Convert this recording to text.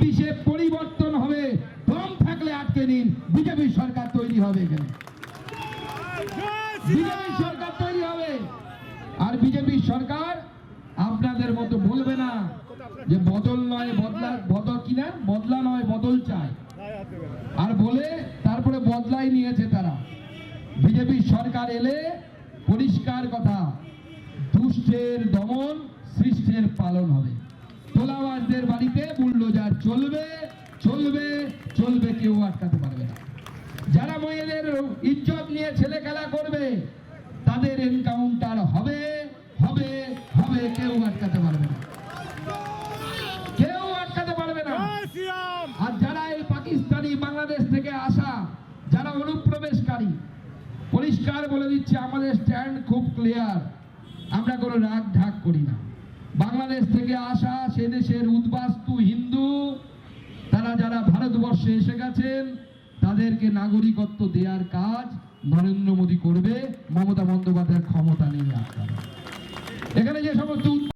ছাব্বিশে পরিবর্তন হবে, দম থাকলে আটকে নিন, বিজেপি সরকার তৈরি হবে এখানে, বিজেপি সরকার তৈরি হবে। আর বিজেপি সরকার আপনাদের মতো বলবে না যে বদল নয় বদলা নয় বদল চায়, আর বলে তারপরে বদলাই নিয়েছে তারা। বিজেপি সরকার এলে পরিষ্কার কথা, দুষ্টের দমন, সৃষ্টের পালন হবে। তোলাবাজদের বাড়িতে বুলডোজার চলবে চলবে চলবে, কেউ আটকাতে পারবে না। যারা মেয়েদের ইজ্জত নিয়ে ছেলে খেলা করবে তাদের এনকাউন্টার হবে হবে হবে, কেউ আটকাতে পারবে না, কেউ আটকাতে পারবে না। আর যারা এই পাকিস্তানি বাংলাদেশ থেকে আসা যারা অনুপ্রবেশকারী, পরিষ্কার বলে দিচ্ছে আমাদের স্ট্যান্ড খুব ক্লিয়ার, আমরা কোনো রাগ ঢাক করি না। বাংলাদেশ থেকে আসা সে দেশের উদ্বাস্তু হিন্দু, তারা যারা ভারতবর্ষে এসে গেছেন তাদেরকে নাগরিকত্ব দেওয়ার কাজ নরেন্দ্র মোদী করবে, মমতা বন্দ্যোপাধ্যায়ের ক্ষমতা নেই। এখানে যে সমস্ত